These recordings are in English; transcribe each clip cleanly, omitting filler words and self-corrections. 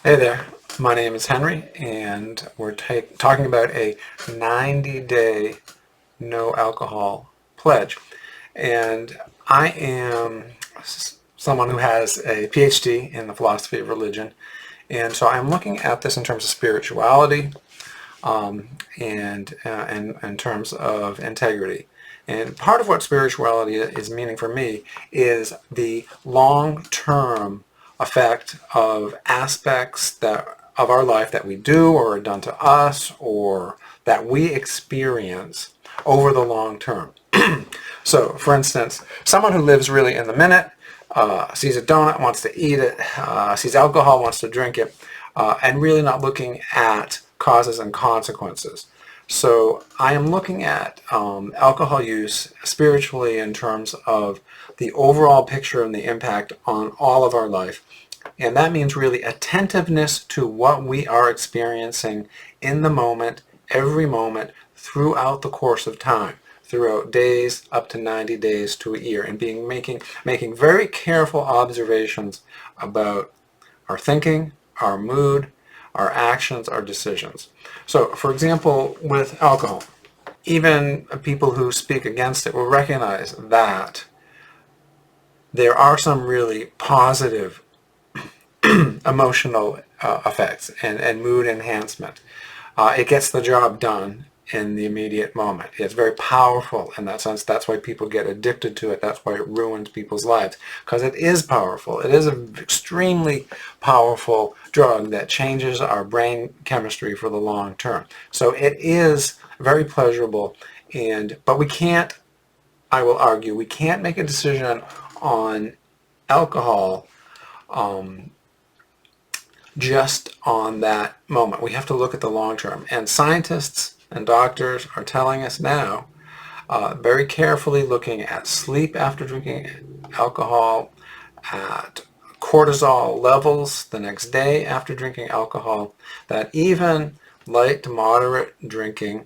Hey there, my name is Henry, and we're talking about a 90-day no alcohol pledge. And I am someone who has a Ph.D. in the philosophy of religion, and so I'm looking at this in terms of spirituality and in terms of integrity. And part of what spirituality is meaning for me is the long-term effect of aspects that of our life that we do or are done to us or that we experience over the long term. So, for instance, someone who lives really in the minute, sees a donut, wants to eat it, sees alcohol, wants to drink it, and really not looking at causes and consequences. So I am looking at alcohol use spiritually in terms of the overall picture and the impact on all of our life. And that means really attentiveness to what we are experiencing in the moment, every moment, throughout the course of time, throughout days up to 90 days to a year, and making very careful observations about our thinking, our mood, our actions, our decisions. So, for example, with alcohol, even people who speak against it will recognize that there are some really positive emotional effects and mood enhancement. It gets the job done in the immediate moment. It's very powerful in that sense. That's why people get addicted to it. That's why it ruins people's lives, because it is powerful. It is an extremely powerful drug that changes our brain chemistry for the long term. So it is very pleasurable, but we can't, I will argue, we can't make a decision on alcohol just on that moment. We have to look at the long term. And scientists and doctors are telling us now, very carefully looking at sleep after drinking alcohol, at cortisol levels the next day after drinking alcohol, that even light to moderate drinking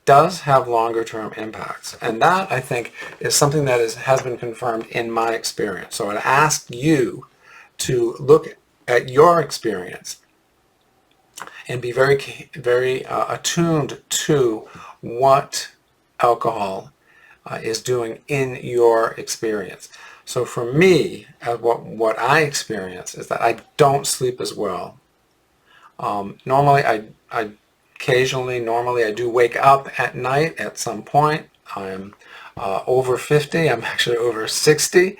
does have longer term impacts. And that, I think, is something that has been confirmed in my experience. So I'd ask you to look at your experience and be very attuned to what alcohol is doing in your experience. So for me, what I experience is that I don't sleep as well. Normally, I normally I do wake up at night at some point. I'm over 50. I'm actually over 60.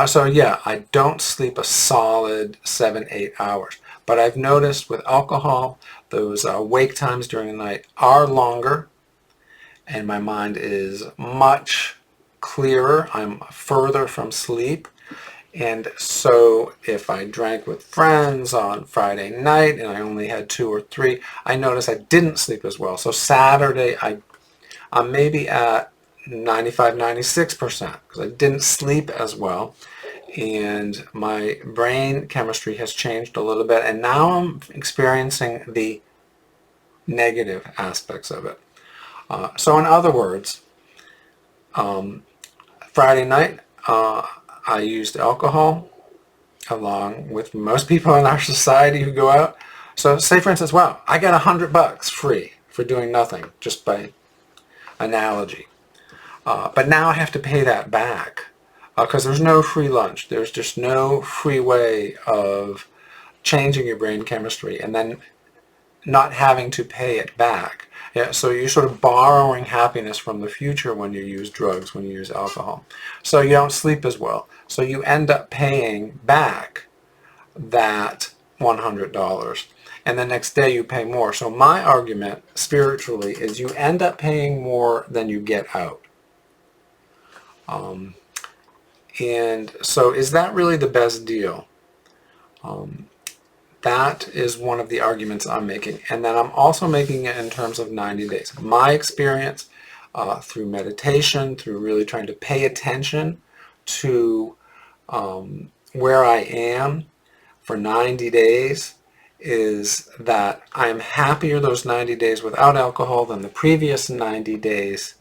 So yeah, I don't sleep a solid 7-8 hours. But I've noticed with alcohol, those wake times during the night are longer, and my mind is much clearer. I'm further from sleep. And so if I drank with friends on Friday night and I only had 2 or 3, I noticed I didn't sleep as well. So Saturday, I'm maybe at 95, 96% because I didn't sleep as well. And my brain chemistry has changed a little bit. And now I'm experiencing the negative aspects of it. So in other words, Friday night, I used alcohol along with most people in our society who go out. So say for instance, wow, I got $100 free for doing nothing, just by analogy. But now I have to pay that back because there's no free lunch. There's just no free way of changing your brain chemistry and then not having to pay it back. Yeah, so you're sort of borrowing happiness from the future when you use drugs, when you use alcohol. So you don't sleep as well. So you end up paying back that $100. And the next day you pay more. So my argument spiritually is you end up paying more than you get out. And so is that really the best deal? That is one of the arguments I'm making. And then I'm also making it in terms of 90 days. My experience through meditation, through really trying to pay attention to where I am for 90 days is that I'm happier those 90 days without alcohol than the previous 90 days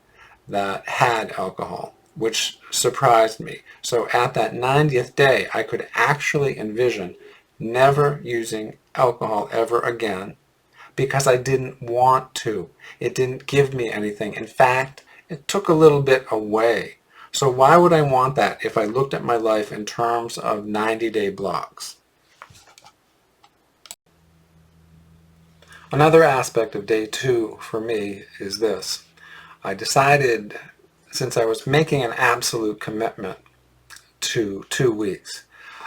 that had alcohol, which surprised me. So at that 90th day, I could actually envision never using alcohol ever again because I didn't want to. It didn't give me anything. In fact, it took a little bit away. So why would I want that if I looked at my life in terms of 90-day blocks? Another aspect of day 2 for me is this. I decided, since I was making an absolute commitment to 2 weeks,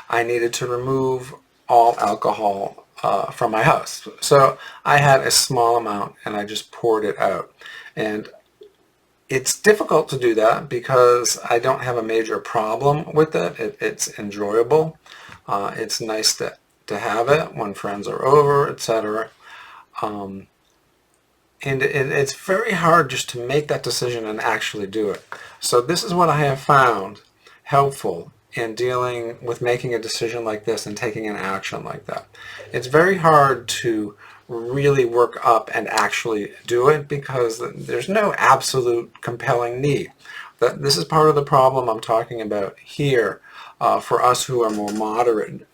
I needed to remove all alcohol from my house. So I had a small amount and I just poured it out. And it's difficult to do that because I don't have a major problem with it. It's enjoyable. It's nice to have it when friends are over, etc. And it's very hard just to make that decision and actually do it. So this is what I have found helpful in dealing with making a decision like this and taking an action like that. It's very hard to really work up and actually do it because there's no absolute compelling need. This is part of the problem I'm talking about here for us who are more moderate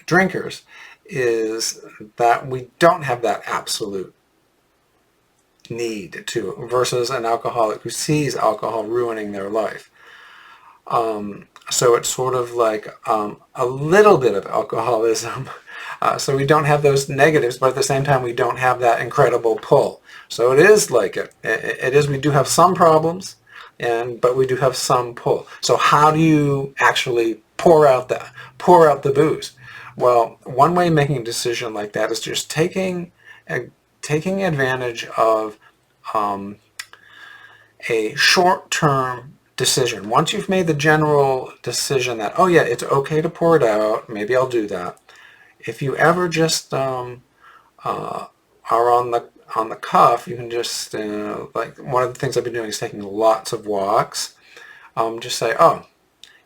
drinkers, is that we don't have that absolute need to, versus an alcoholic who sees alcohol ruining their life. So it's sort of like a little bit of alcoholism. So we don't have those negatives, but at the same time we don't have that incredible pull. So it is like it is. We do have some problems, but we do have some pull. So how do you actually pour out the booze? Well, one way of making a decision like that is just taking advantage of a short-term decision. Once you've made the general decision that, oh yeah, it's okay to pour it out, maybe I'll do that. If you ever just are on the cuff, you can just, like one of the things I've been doing is taking lots of walks. Just say, oh,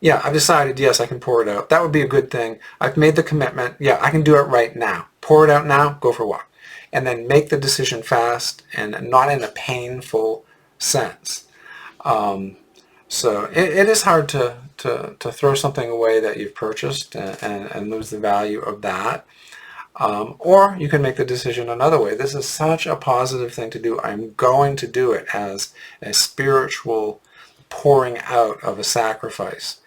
yeah, I've decided, yes, I can pour it out. That would be a good thing. I've made the commitment. Yeah, I can do it right now. Pour it out now, go for a walk. And then make the decision fast and not in a painful sense. So it is hard to throw something away that you've purchased and lose the value of that. Or you can make the decision another way. This is such a positive thing to do. I'm going to do it as a spiritual pouring out of a sacrifice.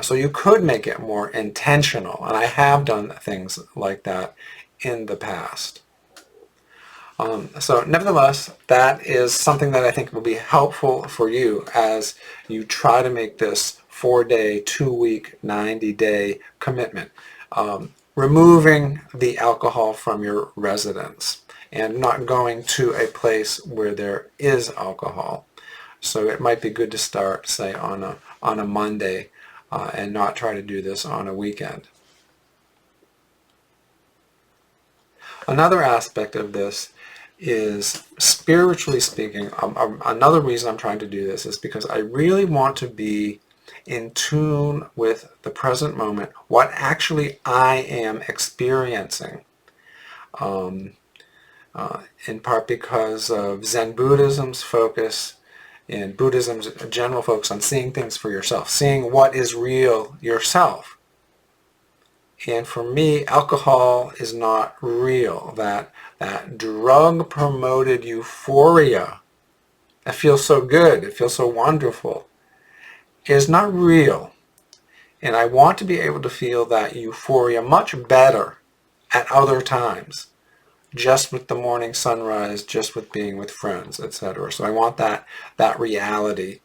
So you could make it more intentional, and I have done things like that in the past. So nevertheless, that is something that I think will be helpful for you as you try to make this 4-day, 2-week, 90-day commitment. Removing the alcohol from your residence and not going to a place where there is alcohol. So it might be good to start, say, on a Monday and not try to do this on a weekend. Another aspect of this is, spiritually speaking, another reason I'm trying to do this is because I really want to be in tune with the present moment, what actually I am experiencing. In part because of Zen Buddhism's focus and Buddhism's general focus on seeing things for yourself, seeing what is real yourself. And for me, alcohol is not real. That drug-promoted euphoria, it feels so good, it feels so wonderful, is not real. And I want to be able to feel that euphoria much better at other times, just with the morning sunrise, just with being with friends, etc. So I want that reality.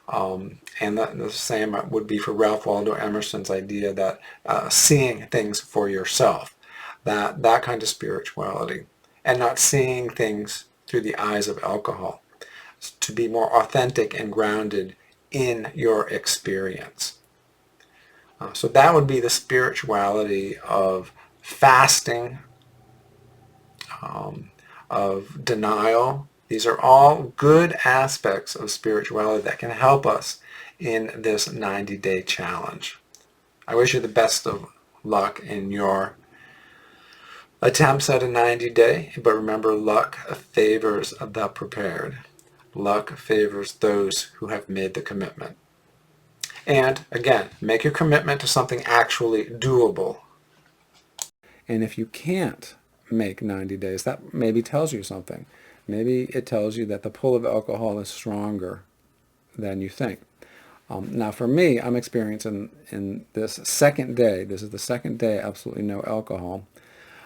And the same would be for Ralph Waldo Emerson's idea that seeing things for yourself, that kind of spirituality, and not seeing things through the eyes of alcohol, to be more authentic and grounded in your experience. So that would be the spirituality of fasting, of denial. These are all good aspects of spirituality that can help us in this 90-day challenge. I wish you the best of luck in your attempts at a 90-day, but remember, luck favors the prepared. Luck favors those who have made the commitment. And again, make your commitment to something actually doable. And if you can't make 90 days, that maybe tells you something. Maybe it tells you that the pull of alcohol is stronger than you think. Now for me, I'm experiencing in this second day, this is the second day, absolutely no alcohol.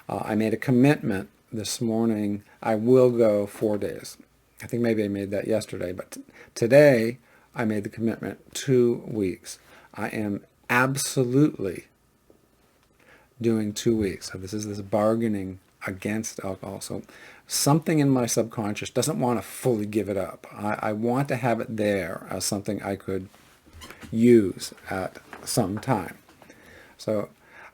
I made a commitment this morning, I will go 4 days. I think maybe I made that yesterday, but today I made the commitment 2 weeks. I am absolutely doing 2 weeks. So this is this bargaining against alcohol. So something in my subconscious doesn't want to fully give it up. I want to have it there as something I could use at some time. So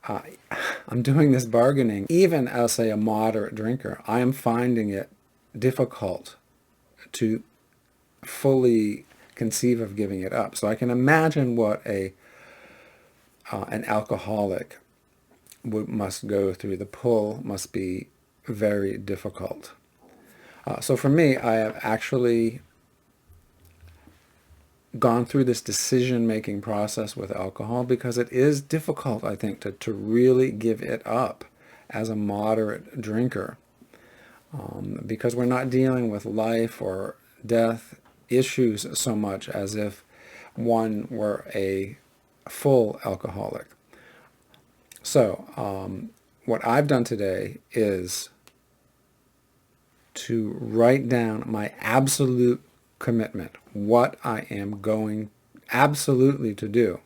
I'm doing this bargaining. Even as, say, a moderate drinker, I am finding it difficult to fully conceive of giving it up. So I can imagine what an alcoholic must go through. The pull must be very difficult. So for me, I have actually gone through this decision-making process with alcohol because it is difficult, I think, to really give it up as a moderate drinker, because we're not dealing with life or death issues so much as if one were a full alcoholic. So what I've done today is to write down my absolute commitment, what I am going absolutely to do,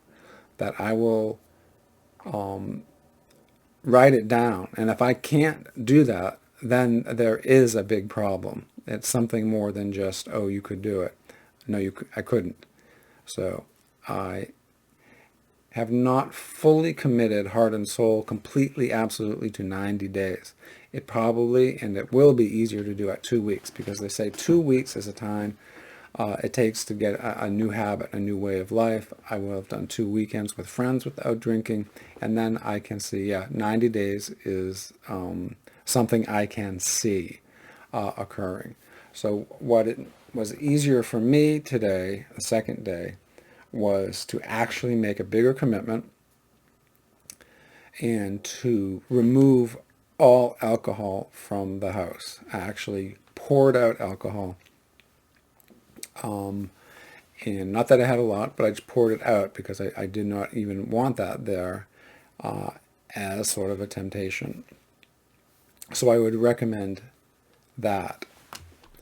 that I will write it down. And if I can't do that, then there is a big problem. It's something more than just, oh, you could do it. No, I couldn't. So I have not fully committed heart and soul completely, absolutely to 90 days. It probably, and it will be easier to do at 2 weeks, because they say 2 weeks is a time it takes to get a new habit, a new way of life. I will have done 2 weekends with friends without drinking, and then I can see, 90 days is something I can see occurring. So what it was easier for me today, the second day, was to actually make a bigger commitment and to remove all alcohol from the house. I actually poured out alcohol. And not that I had a lot, but I just poured it out because I did not even want that there as sort of a temptation. So I would recommend that